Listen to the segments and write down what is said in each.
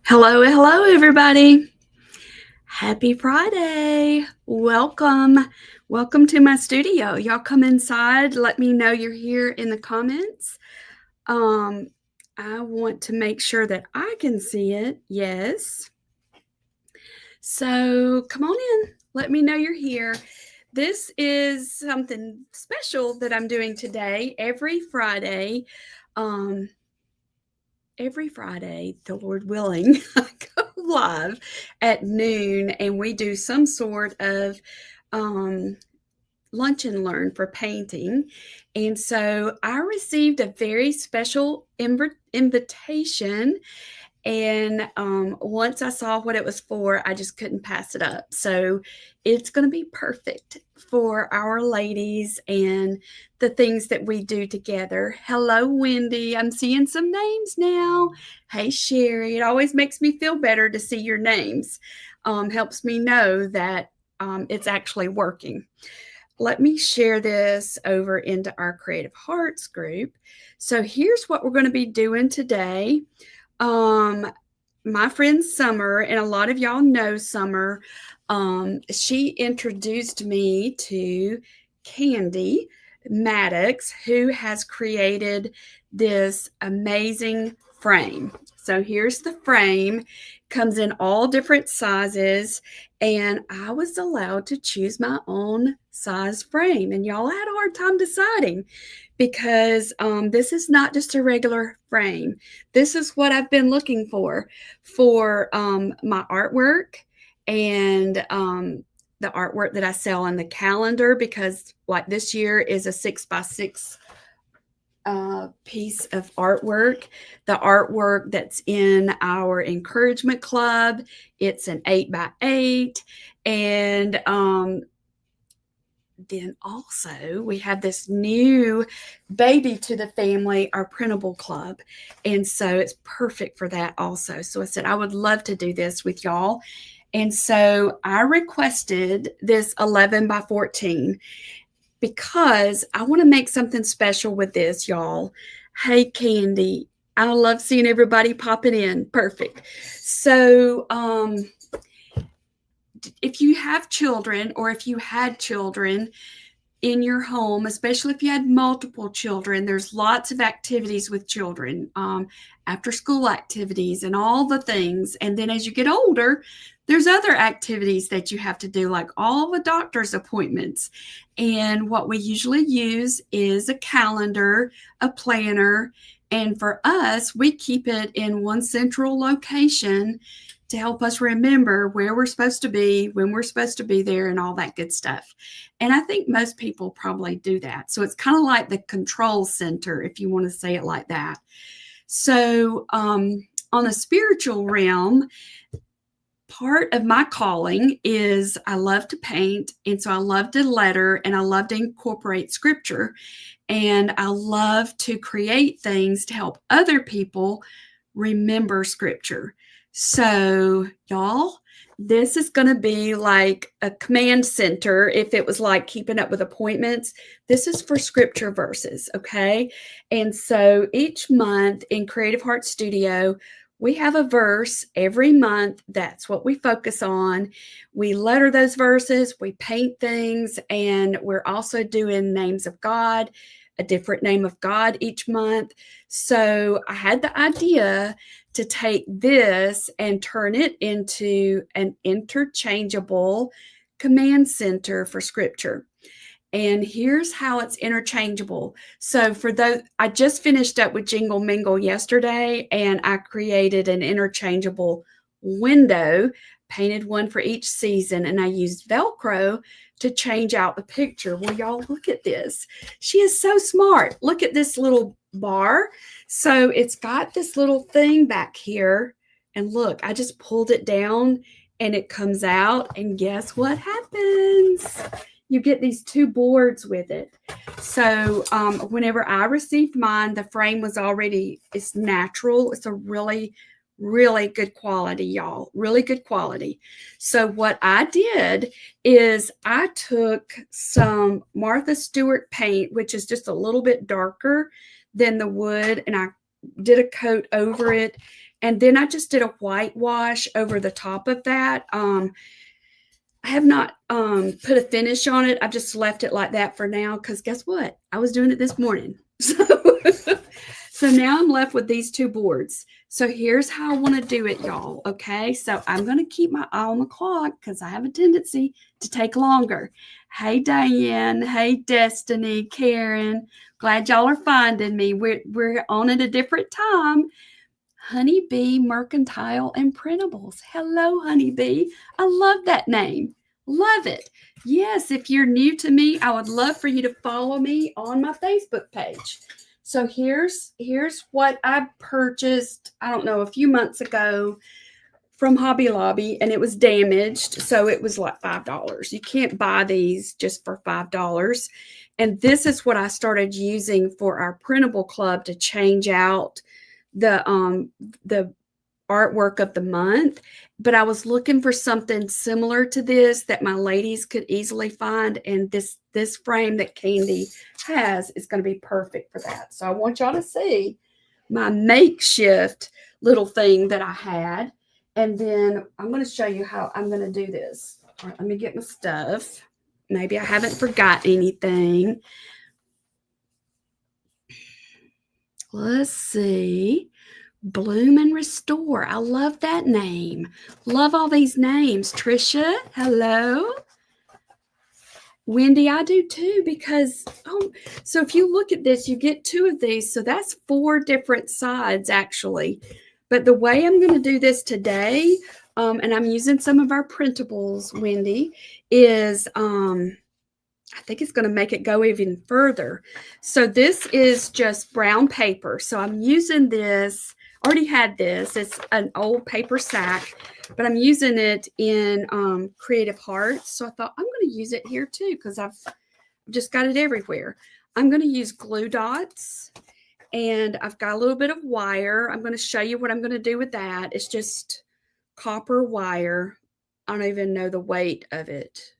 Hello, hello, everybody. Happy Friday. Welcome. Welcome to my studio. Y'all come inside. Let me know you're here in the comments. Um, I want to make sure that I can see it. Yes. So come on in. Let me know you're here. This is something special that I'm doing today. Every Friday, the Lord willing, I go live at noon and we do some sort of lunch and learn for painting. And so I received a very special invitation. And once I saw what it was for, I just couldn't pass it up. So it's going to be perfect for our ladies and the things that we do together. Hello, Wendy. I'm seeing some names now. Hey, Sherry. It always makes me feel better to see your names. Helps me know that it's actually working. Let me share this over into our Creative Hearts group. So here's what we're going to be doing today. My friend Summer, and a lot of y'all know Summer, she introduced me to Candi Maddux, who has created this amazing frame. So here's the frame, comes in all different sizes, and I was allowed to choose my own size frame. And y'all had a hard time deciding because this is not just a regular frame. This is what I've been looking for my artwork and the artwork that I sell on the calendar, because like this year is a 6x6 piece of artwork. The artwork that's in our encouragement club, it's an 8x8. And then also we have this new baby to the family, our printable club. And so it's perfect for that also. So I said, I would love to do this with y'all. And so I requested this 11x14 because I want to make something special with this, y'all. Hey, Candi. I love seeing everybody popping in. Perfect. So, if you have children, or if you had children in your home, especially if you had multiple children, there's lots of activities with children, after school activities and all the things. And then as you get older, there's other activities that you have to do, like all the doctor's appointments. And what we usually use is a calendar, a planner. And for us, we keep it in one central location to help us remember where we're supposed to be, when we're supposed to be there, and all that good stuff. And I think most people probably do that. So it's kind of like the control center, if you want to say it like that. So on a spiritual realm, part of my calling is I love to paint. And so I love to letter, and I love to incorporate scripture. And I love to create things to help other people remember scripture. So, y'all, this is going to be like a command center. If it was like keeping up with appointments, this is for scripture verses, okay? And so each month in Creative Hearts Studio, we have a verse every month. That's what we focus on. We letter those verses, we paint things, and we're also doing names of God, a different name of God each month. So I had the idea to take this and turn it into an interchangeable command center for scripture. And here's how it's interchangeable. So for those, I just finished up with Jingle Mingle yesterday, and I created an interchangeable window, painted one for each season, and I used Velcro to change out the picture. Well, y'all, look at this. She is so smart. Look at this little bar. So it's got this little thing back here. And look, I just pulled it down and it comes out. And guess what happens? You get these two boards with it. So whenever I received mine, the frame was already, it's natural. It's a really good quality, y'all. Really good quality. So what I did is I took some Martha Stewart paint, which is just a little bit darker than the wood, and I did a coat over it. And then I just did a whitewash over the top of that. I have not put a finish on it. I've just left it like that for now because guess what? I was doing it this morning. So now I'm left with these two boards. So here's how I want to do it, y'all. Okay, so I'm going to keep my eye on the clock because I have a tendency to take longer. Hey, Diane. Hey, Destiny, Karen. Glad y'all are finding me. We're on at a different time. Honeybee Mercantile and Printables. Hello, Honeybee. I love that name. Love it. Yes, if you're new to me, I would love for you to follow me on my Facebook page. So here's what I purchased, I don't know, a few months ago from Hobby Lobby, and it was damaged. So it was like $5. You can't buy these just for $5. And this is what I started using for our printable club to change out the artwork of the month. But I was looking for something similar to this that my ladies could easily find, and this frame that Candi has is going to be perfect for that. So I want y'all to see my makeshift little thing that I had, and then I'm going to show you how I'm going to do this. All right, let me get my stuff. Maybe I haven't forgot anything. Let's see. Bloom and Restore. I love that name. Love all these names. Trisha, hello. Wendy, I do too because, so if you look at this, you get two of these. So that's 4 different sides actually. But the way I'm going to do this today, and I'm using some of our printables, Wendy, is I think it's going to make it go even further. So this is just brown paper. So I'm using this. Already had this. It's an old paper sack, but I'm using it in Creative Hearts. So I thought I'm going to use it here too because I've just got it everywhere. I'm going to use glue dots, and I've got a little bit of wire. I'm going to show you what I'm going to do with that. It's just copper wire. I don't even know the weight of it.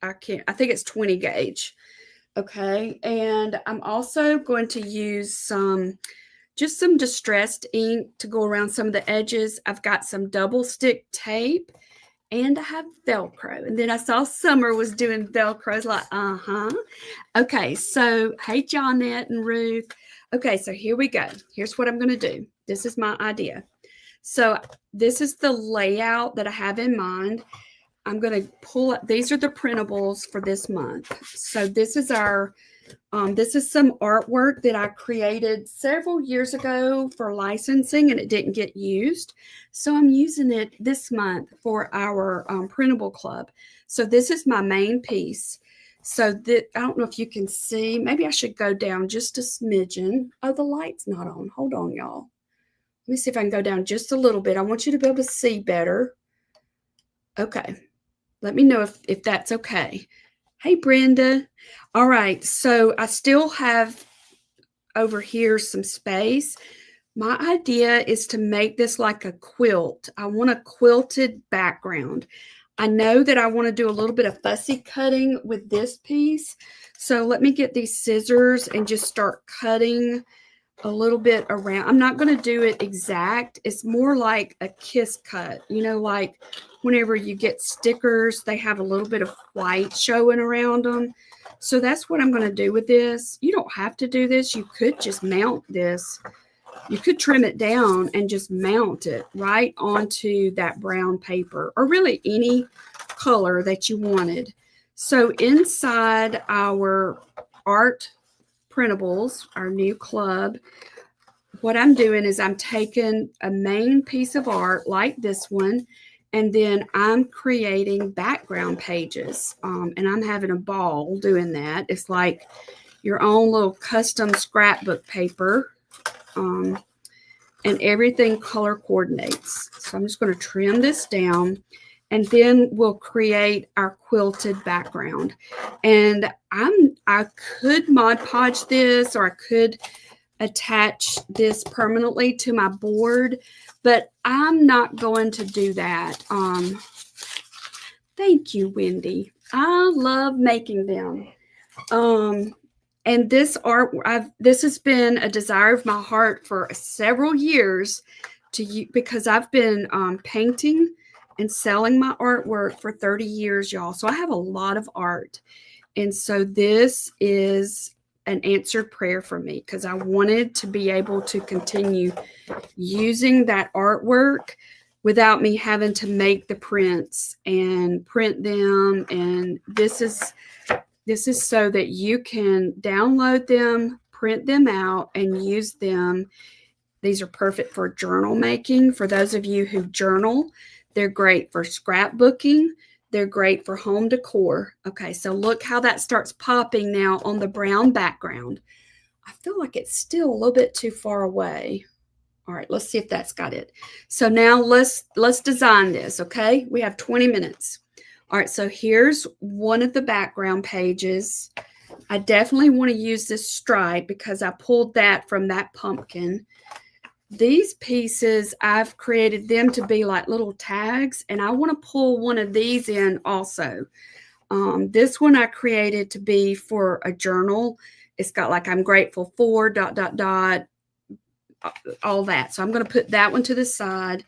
I think it's 20 gauge. Okay. And I'm also going to use some distressed ink to go around some of the edges. I've got some double stick tape, and I have Velcro. And then I saw Summer was doing Velcro. I was like, Okay. So, hey, Johnette and Ruth. Okay. So here we go. Here's what I'm going to do. This is my idea. So this is the layout that I have in mind. I'm going to pull up. These are the printables for this month. So this is our, this is some artwork that I created several years ago for licensing, and it didn't get used. So I'm using it this month for our printable club. So this is my main piece. So that, I don't know if you can see, maybe I should go down just a smidgen. Oh, the light's not on. Hold on, y'all. Let me see if I can go down just a little bit. I want you to be able to see better. Okay. Let me know if that's okay. Hey, Brenda. All right. So I still have over here some space. My idea is to make this like a quilt. I want a quilted background. I know that I want to do a little bit of fussy cutting with this piece. So let me get these scissors and just start cutting a little bit around. I'm not going to do it exact. It's more like a kiss cut. You know, like whenever you get stickers, they have a little bit of white showing around them. So that's what I'm going to do with this. You don't have to do this. You could just mount this. You could trim it down and just mount it right onto that brown paper, or really any color that you wanted. So inside our art printables, our new club, what I'm doing is I'm taking a main piece of art like this one, and then I'm creating background pages, and I'm having a ball doing that. It's like your own little custom scrapbook paper, and everything color coordinates. So I'm just going to trim this down, and then we'll create our quilted background. And I could Mod Podge this, or I could attach this permanently to my board, but I'm not going to do that. Thank you, Wendy. I love making them. And this art, this has been a desire of my heart for several years, to you because I've been painting and selling my artwork for 30 years, y'all. So I have a lot of art. And so this is an answered prayer for me because I wanted to be able to continue using that artwork without me having to make the prints and print them. And this is so that you can download them, print them out, and use them. These are perfect for journal making. For those of you who journal, they're great for scrapbooking. They're great for home decor. Okay, so look how that starts popping now on the brown background. I feel like it's still a little bit too far away. All right, let's see if that's got it. So now let's design this, okay? We have 20 minutes. All right, so here's one of the background pages. I definitely want to use this stripe because I pulled that from that pumpkin. These pieces, I've created them to be like little tags, and I want to pull one of these in also. This one I created to be for a journal. It's got like, I'm grateful for, ... all that. So I'm going to put that one to the side.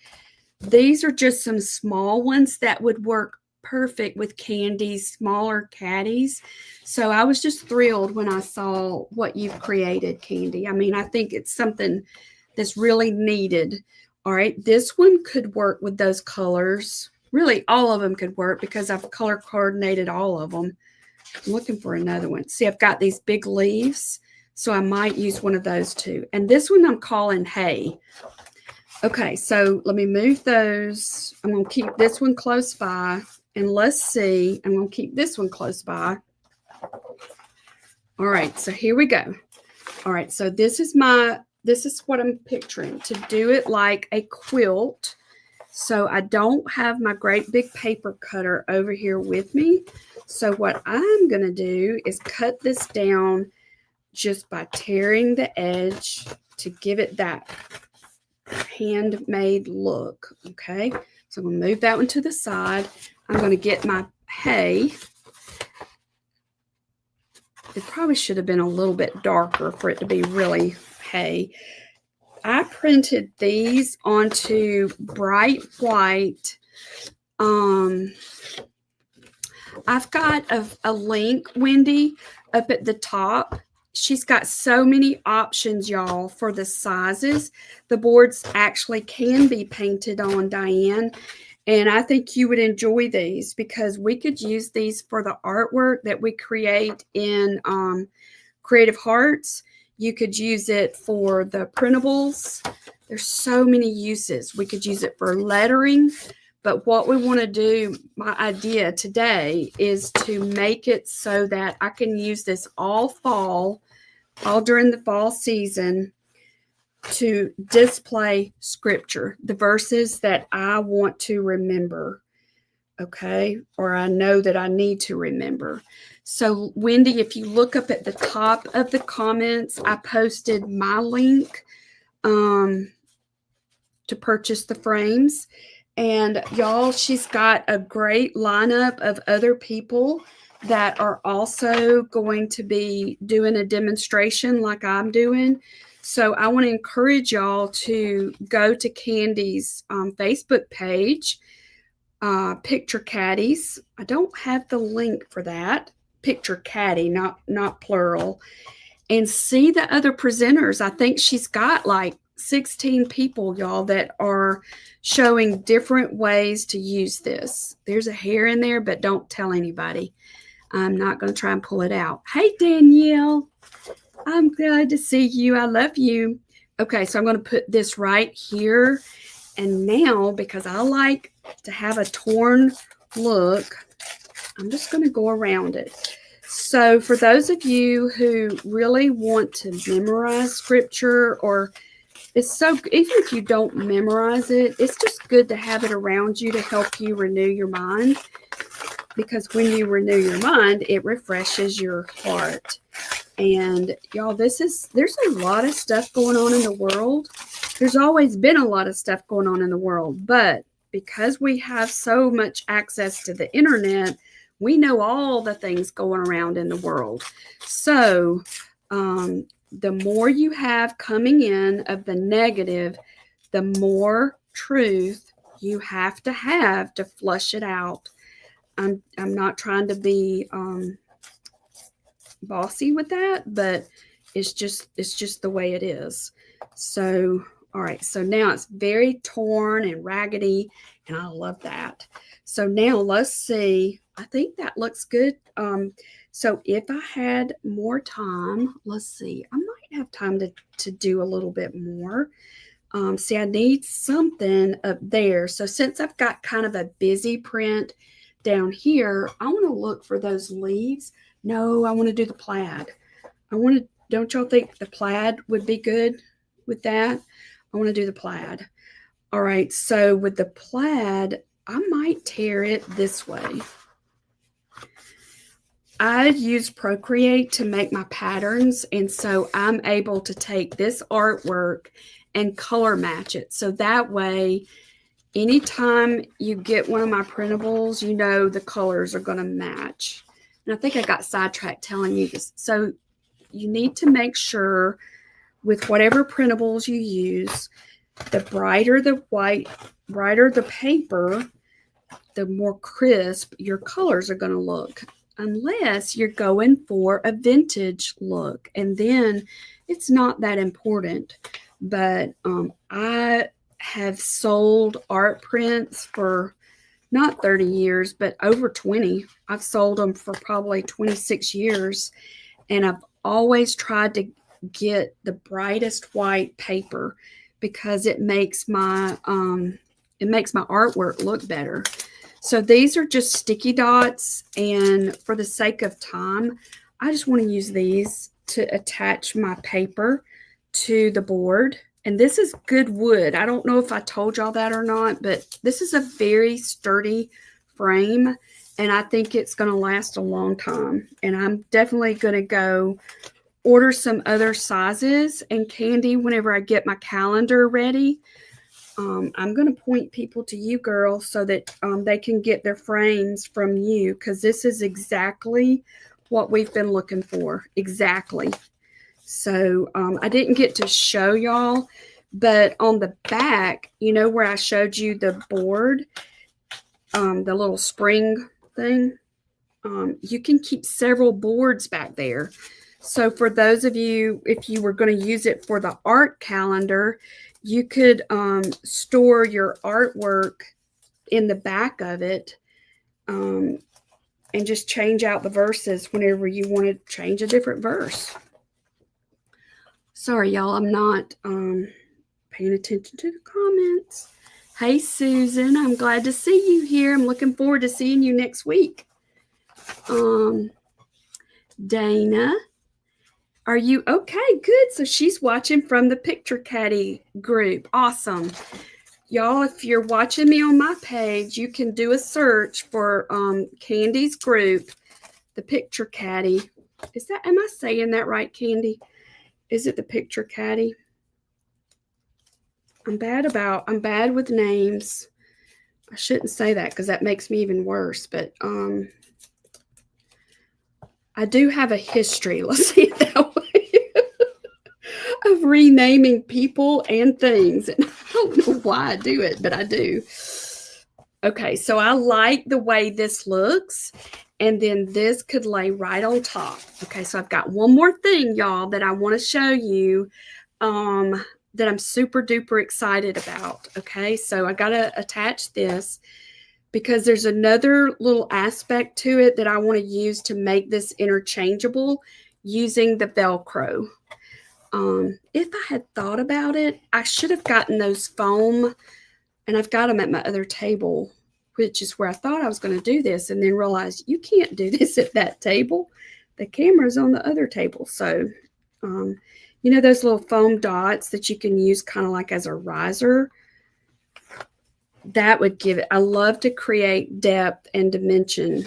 These are just some small ones that would work perfect with Candi's smaller caddies. So I was just thrilled when I saw what you've created, Candi. I mean, I think it's something that's really needed. All right, this one could work with those colors. Really, all of them could work because I've color coordinated all of them. I'm looking for another one. See, I've got these big leaves, so I might use one of those too. And this one I'm calling Hay. Okay, so let me move those. I'm going to keep this one close by. And let's see, I'm going to keep this one close by. All right, so here we go. All right, so this is what I'm picturing, to do it like a quilt. So I don't have my great big paper cutter over here with me. So what I'm going to do is cut this down just by tearing the edge to give it that handmade look. Okay, so I'm going to move that one to the side. I'm going to get my hay. It probably should have been a little bit darker for it to be really hay. I printed these onto bright white. I've got a link, Wendy, up at the top. She's got so many options, y'all, for the sizes. The boards actually can be painted on, Diane. And I think you would enjoy these because we could use these for the artwork that we create in Creative Hearts. You could use it for the printables. There's so many uses. We could use it for lettering. But what we want to do, my idea today, is to make it so that I can use this all fall, all during the fall season, to display scripture, the verses that I want to remember, okay, or I know that I need to remember. So, Wendy, if you look up at the top of the comments, I posted my link to purchase the frames. And y'all, she's got a great lineup of other people that are also going to be doing a demonstration like I'm doing. So I want to encourage y'all to go to Candi's Facebook page, Picture Caddies. I don't have the link for that. Picture Caddie, not plural. And see the other presenters. I think she's got like 16 people, y'all, that are showing different ways to use this. There's a hair in there, but don't tell anybody. I'm not going to try and pull it out. Hey, Danielle. I'm glad to see you. I love you. Okay, so I'm going to put this right here. And now, because I like to have a torn look, I'm just going to go around it. So for those of you who really want to memorize scripture, or it's so, even if you don't memorize it, it's just good to have it around you to help you renew your mind. Because when you renew your mind, it refreshes your heart. And y'all, there's a lot of stuff going on in the world. There's always been a lot of stuff going on in the world, but because we have so much access to the internet, we know all the things going around in the world. So the more you have coming in of the negative, the more truth you have to flush it out. I'm not trying to be bossy with that, but it's just the way it is. So, all right, so now it's very torn and raggedy, and I love that. So now let's see. I think that looks good. So if I had more time, let's see. I might have time to do a little bit more. See, I need something up there. So since I've got kind of a busy print down here, I want to look for those leaves. No, I want to do the plaid. Don't y'all think the plaid would be good with that? I want to do the plaid. All right, so with the plaid, I might tear it this way. I use Procreate to make my patterns, and so I'm able to take this artwork and color match it. So that way, anytime you get one of my printables, you know the colors are going to match. And I think I got sidetracked telling you this. So you need to make sure with whatever printables you use, the brighter the white, brighter the paper, the more crisp your colors are going to look. Unless you're going for a vintage look, and then it's not that important. But I have sold art prints for not 30 years, but over 20. I've sold them for probably 26 years, and I've always tried to get the brightest white paper because it makes my artwork look better. So these are just sticky dots, and for the sake of time, I just want to use these to attach my paper to the board. And this is good wood. I don't know if I told y'all that or not, but this is a very sturdy frame, and I think it's going to last a long time. And I'm definitely going to go order some other sizes. And Candi, whenever I get my calendar ready, I'm going to point people to you, girl, so that they can get their frames from you, because this is exactly what we've been looking for. Exactly. So I didn't get to show y'all, but on the back, you know where I showed you the board, the little spring thing, you can keep several boards back there. So for those of you, if you were going to use it for the art calendar, you could store your artwork in the back of it and just change out the verses whenever you want to change a different verse. Sorry, y'all, I'm not paying attention to the comments. Hey, Susan, I'm glad to see you here. I'm looking forward to seeing you next week. Dana, are you okay? Good. So she's watching from the Picture Caddie group. Awesome. Y'all, if you're watching me on my page, you can do a search for Candi's group, the Picture Caddie. Am I saying that right, Candi? Is it the Picture Caddie? I'm bad with names. I shouldn't say that because that makes me even worse. But I do have a history, let's say it that way, of renaming people and things. And I don't know why I do it, but I do. Okay, so I like the way this looks. And then this could lay right on top. Okay, so I've got one more thing, y'all, that I want to show you that I'm super duper excited about. Okay, so I got to attach this because there's another little aspect to it that I want to use to make this interchangeable using the Velcro. If I had thought about it, I should have gotten those foam, and I've got them at my other table, which is where I thought I was going to do this, and then realized you can't do this at that table. The camera's on the other table. So, you know those little foam dots that you can use kind of like as a riser? That would give it. I love to create depth and dimension.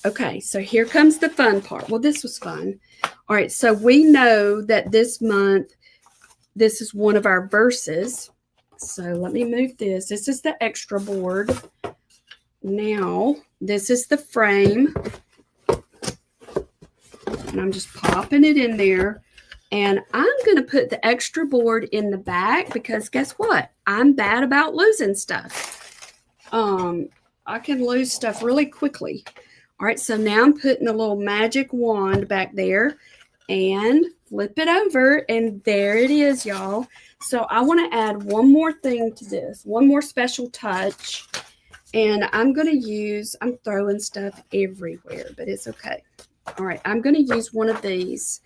Okay, so here comes the fun part. Well, this was fun. All right, so we know that this month, this is one of our verses. So let me move this. This is the extra board. Now, this is the frame. And I'm just popping it in there. And I'm going to put the extra board in the back because guess what? I'm bad about losing stuff. I can lose stuff really quickly. All right, so now I'm putting the little magic wand back there and flip it over, and there it is, y'all. So I want to add one more thing to this, one more special touch. And I'm going to use, I'm throwing stuff everywhere, but it's okay. All right, I'm going to use one of these.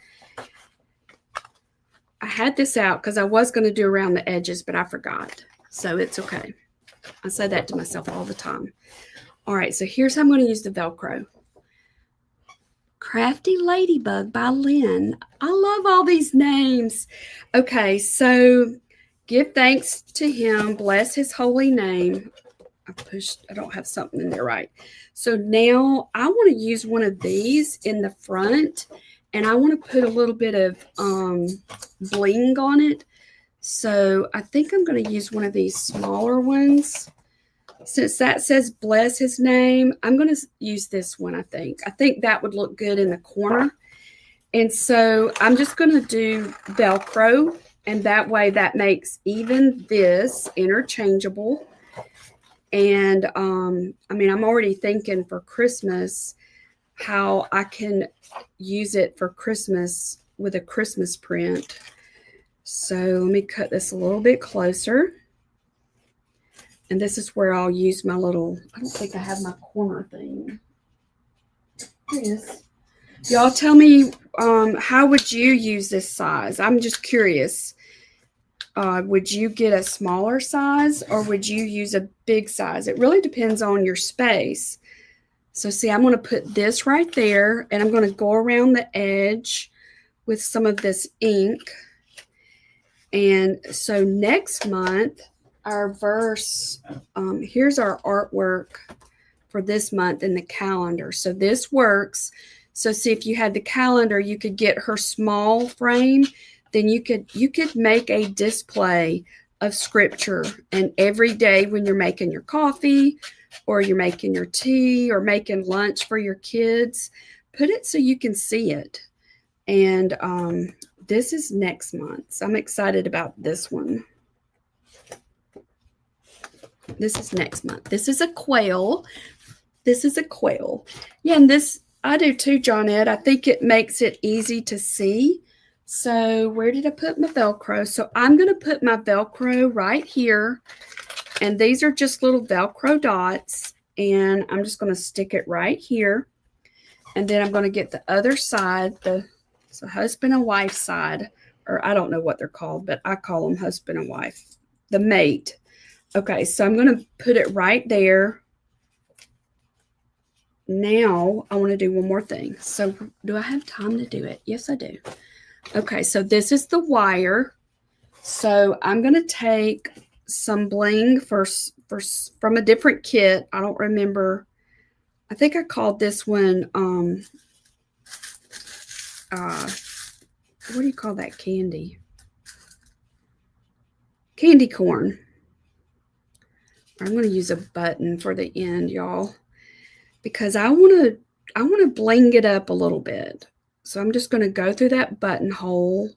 I had this out because I was going to do around the edges, but I forgot. So it's okay. I say that to myself all the time. All right, so here's how I'm going to use the Velcro. Crafty Ladybug by Lynn. I love all these names. Okay, so give thanks to him. Bless his holy name. I don't have something in there right. So now I want to use one of these in the front, and I want to put a little bit of bling on it. So I think I'm going to use one of these smaller ones. Since that says bless his name, I'm going to use this one, I think. I think that would look good in the corner. And so I'm just going to do Velcro, and that way that makes even this interchangeable. And I mean, I'm already thinking for Christmas how I can use it for Christmas with a Christmas print. So let me cut this a little bit closer. And this is where I'll use my little, I don't think I have my corner thing. Here it is. Y'all tell me, how would you use this size? I'm just curious. Would you get a smaller size or would you use a big size? It really depends on your space. So see, I'm going to put this right there, and I'm going to go around the edge with some of this ink. And so next month, our verse, here's our artwork for this month in the calendar. So this works. So see, if you had the calendar, you could get her small frame, then you could make a display of scripture. And every day when you're making your coffee or you're making your tea or making lunch for your kids, put it so you can see it. And this is next month. So I'm excited about this one. This is next month. This is a quail. This is a quail. Yeah, and this, I do too, Johnette. I think it makes it easy to see. So where did I put my Velcro? So I'm going to put my Velcro right here. And these are just little Velcro dots. And I'm just going to stick it right here. And then I'm going to get the other side, so husband and wife side, or I don't know what they're called, but I call them husband and wife, the mate. Okay, so I'm going to put it right there. Now I want to do one more thing. So do I have time to do it? Yes, I do. Okay, so this is the wire. So I'm going to take some bling from a different kit. I don't remember. I think I called this one, what do you call that candy? Candy corn. I'm going to use a button for the end, y'all, because I want to bling it up a little bit. So I'm just going to go through that buttonhole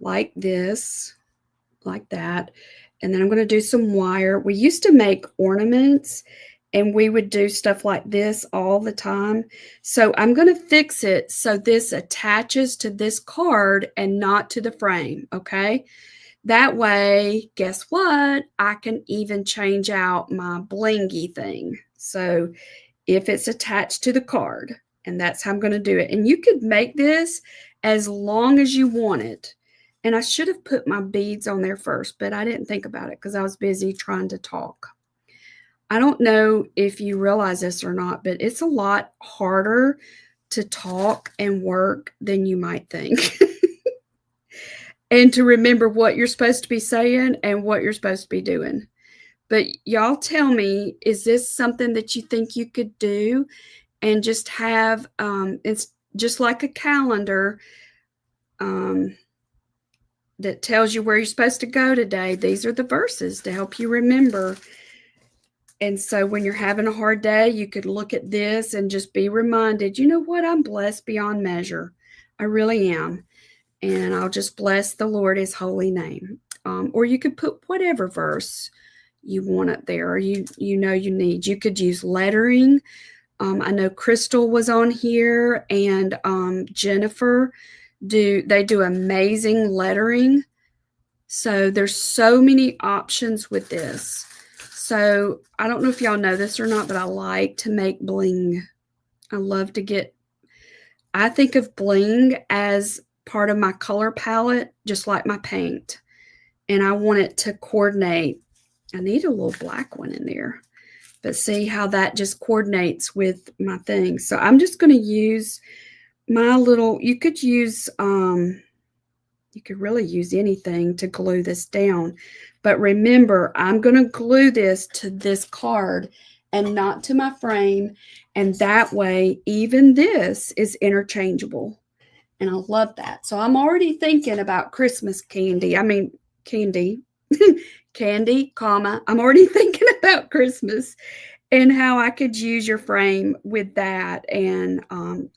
like this, like that. And then I'm going to do some wire. We used to make ornaments, and we would do stuff like this all the time. So I'm going to fix it so this attaches to this card and not to the frame, okay? That way, guess what? I can even change out my blingy thing. So if it's attached to the card, and that's how I'm going to do it. And you could make this as long as you want it. And I should have put my beads on there first, but I didn't think about it because I was busy trying to talk. I don't know if you realize this or not, but it's a lot harder to talk and work than you might think. And to remember what you're supposed to be saying and what you're supposed to be doing. But y'all tell me, is this something that you think you could do and just have, it's just like a calendar that tells you where you're supposed to go today. These are the verses to help you remember. And so when you're having a hard day, you could look at this and just be reminded, you know what? I'm blessed beyond measure. I really am. And I'll just bless the Lord, his holy name. Or you could put whatever verse you want up there, or you need. You could use lettering. I know Crystal was on here, and Jennifer they do amazing lettering. So there's so many options with this. So I don't know if y'all know this or not, but I like to make bling. I think of bling as part of my color palette, just like my paint. And I want it to coordinate. I need a little black one in there. But see how that just coordinates with my thing. So I'm just going to use my little, you could really use anything to glue this down. But remember, I'm going to glue this to this card and not to my frame. And that way, even this is interchangeable. And I love that. So I'm already thinking about Christmas candy. I mean, candy. Candy, comma. I'm already thinking about Christmas and how I could use your frame with that. And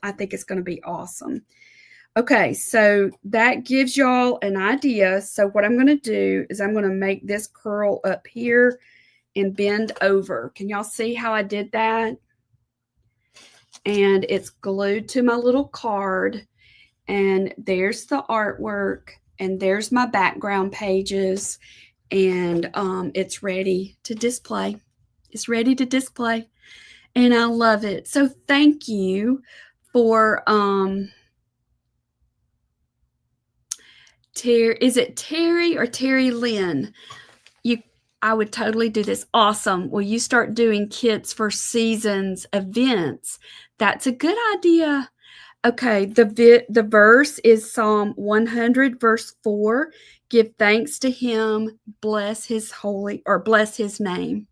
I think it's going to be awesome. Okay, so that gives y'all an idea. So what I'm going to do is I'm going to make this curl up here and bend over. Can y'all see how I did that? And it's glued to my little card. And there's the artwork. And there's my background pages. And it's ready to display. It's ready to display. And I love it. So thank you for is it Terry or Terry Lynn? I would totally do this. Awesome. Will you start doing kits for seasons events? That's a good idea. Okay, the verse is Psalm 100, verse 4. Give thanks to him, bless his name.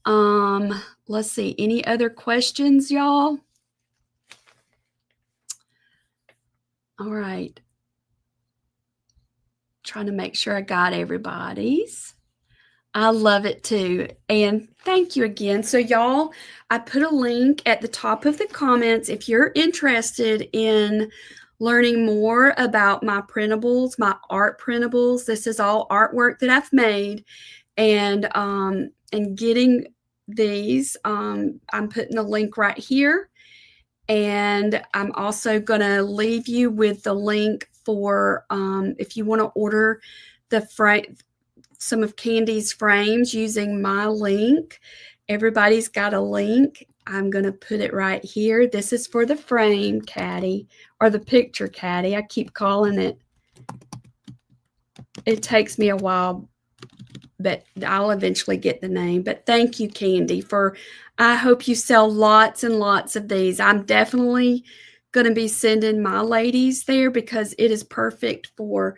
Let's see. Any other questions, y'all? All right. Trying to make sure I got everybody's. I love it too. And thank you again. So y'all, I put a link at the top of the comments if you're interested in learning more about my printables, my art printables. This is all artwork that I've made. And getting these, I'm putting a link right here. And I'm also going to leave you with the link for if you want to order some of Candi's frames using my link. Everybody's got a link. I'm going to put it right here. This is for the frame Caddie, or the picture Caddie. I keep calling it. It takes me a while, but I'll eventually get the name. But thank you, Candi, I hope you sell lots and lots of these. I'm definitely going to be sending my ladies there because it is perfect for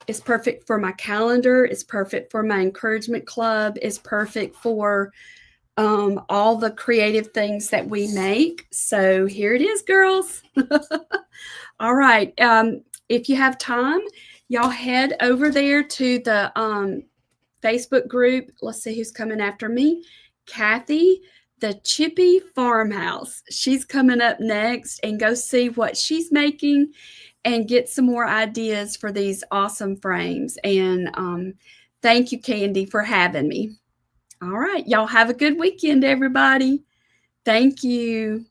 my calendar. It's perfect for my encouragement club. It's perfect for all the creative things that we make. So here it is, girls. All right. If you have time, y'all head over there to the Facebook group. Let's see who's coming after me. Kathy, the Chippy Farmhouse. She's coming up next, and go see what she's making and get some more ideas for these awesome frames. And thank you, Candi, for having me. All right. Y'all have a good weekend, everybody. Thank you.